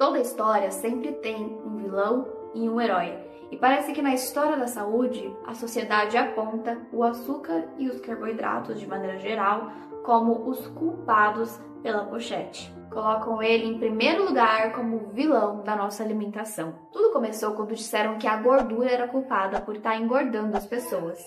Toda história sempre tem um vilão e um herói. E parece que na história da saúde, a sociedade aponta o açúcar e os carboidratos, de maneira geral, como os culpados pela pochete. Colocam ele em primeiro lugar como vilão da nossa alimentação. Tudo começou quando disseram que a gordura era culpada por estar engordando as pessoas.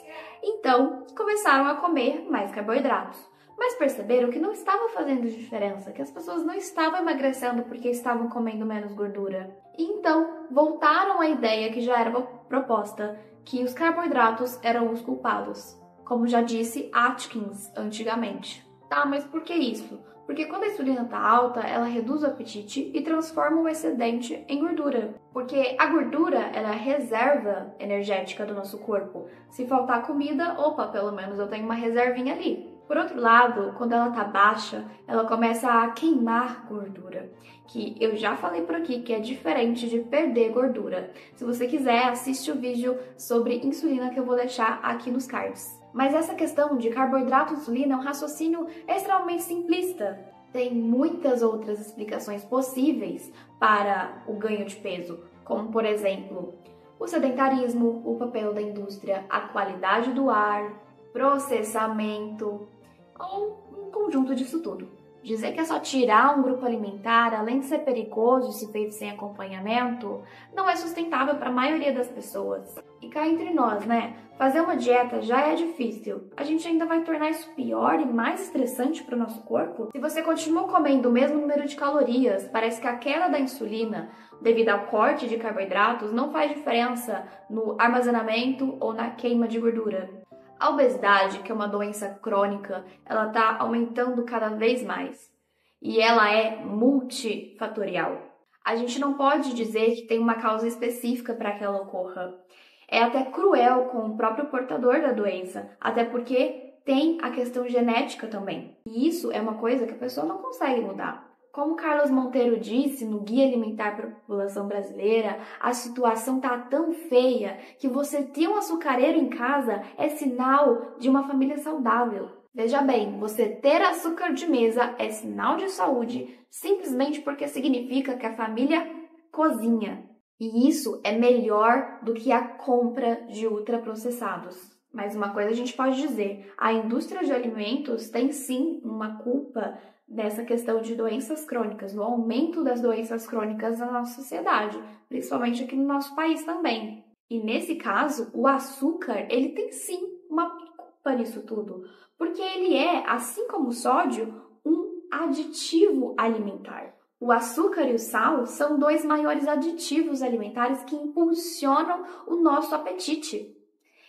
Então, começaram a comer mais carboidratos. Mas perceberam que não estava fazendo diferença, que as pessoas não estavam emagrecendo porque estavam comendo menos gordura. E então, voltaram à ideia que já era proposta, que os carboidratos eram os culpados. Como já disse Atkins antigamente. Tá, mas por que isso? Porque quando a insulina está alta, ela reduz o apetite e transforma o excedente em gordura. Porque a gordura, ela é a reserva energética do nosso corpo. Se faltar comida, opa, pelo menos eu tenho uma reservinha ali. Por outro lado, quando ela está baixa, ela começa a queimar gordura, que eu já falei por aqui que é diferente de perder gordura. Se você quiser, assiste o vídeo sobre insulina que eu vou deixar aqui nos cards. Mas essa questão de carboidrato e insulina é um raciocínio extremamente simplista. Tem muitas outras explicações possíveis para o ganho de peso, como por exemplo, o sedentarismo, o papel da indústria, a qualidade do ar, processamento, ou um conjunto disso tudo. Dizer que é só tirar um grupo alimentar, além de ser perigoso se feito sem acompanhamento, não é sustentável para a maioria das pessoas. E cá entre nós, né? Fazer uma dieta já é difícil. A gente ainda vai tornar isso pior e mais estressante para o nosso corpo? Se você continua comendo o mesmo número de calorias, parece que a queda da insulina, devido ao corte de carboidratos, não faz diferença no armazenamento ou na queima de gordura. A obesidade, que é uma doença crônica, ela está aumentando cada vez mais. E ela é multifatorial. A gente não pode dizer que tem uma causa específica para que ela ocorra. É até cruel com o próprio portador da doença, até porque tem a questão genética também. E isso é uma coisa que a pessoa não consegue mudar. Como Carlos Monteiro disse no Guia Alimentar para a População Brasileira, a situação está tão feia que você ter um açucareiro em casa é sinal de uma família saudável. Veja bem, você ter açúcar de mesa é sinal de saúde simplesmente porque significa que a família cozinha. E isso é melhor do que a compra de ultraprocessados. Mas uma coisa a gente pode dizer, a indústria de alimentos tem sim uma culpa dessa questão de doenças crônicas, do aumento das doenças crônicas na nossa sociedade, principalmente aqui no nosso país também. E nesse caso, o açúcar, ele tem sim uma culpa nisso tudo, porque ele é, assim como o sódio, um aditivo alimentar. O açúcar e o sal são dois maiores aditivos alimentares que impulsionam o nosso apetite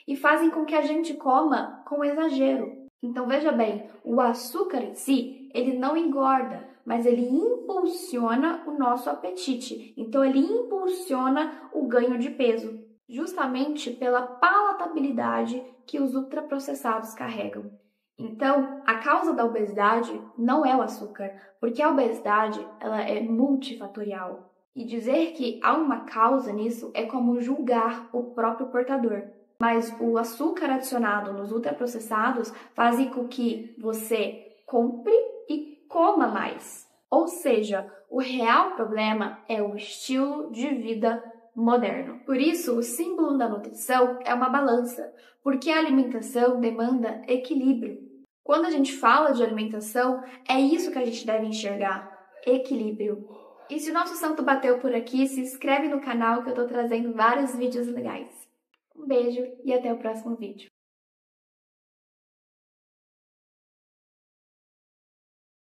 e fazem com que a gente coma com exagero. Então veja bem, o açúcar em si, ele não engorda, mas ele impulsiona o nosso apetite. Então ele impulsiona o ganho de peso, justamente pela palatabilidade que os ultraprocessados carregam. Então, a causa da obesidade não é o açúcar, porque a obesidade ela é multifatorial. E dizer que há uma causa nisso é como julgar o próprio portador. Mas o açúcar adicionado nos ultraprocessados faz com que você compre e coma mais. Ou seja, o real problema é o estilo de vida moderno. Por isso, o símbolo da nutrição é uma balança, porque a alimentação demanda equilíbrio. Quando a gente fala de alimentação, é isso que a gente deve enxergar, equilíbrio. E se o nosso santo bateu por aqui, se inscreve no canal que eu tô trazendo vários vídeos legais. Um beijo e até o próximo vídeo.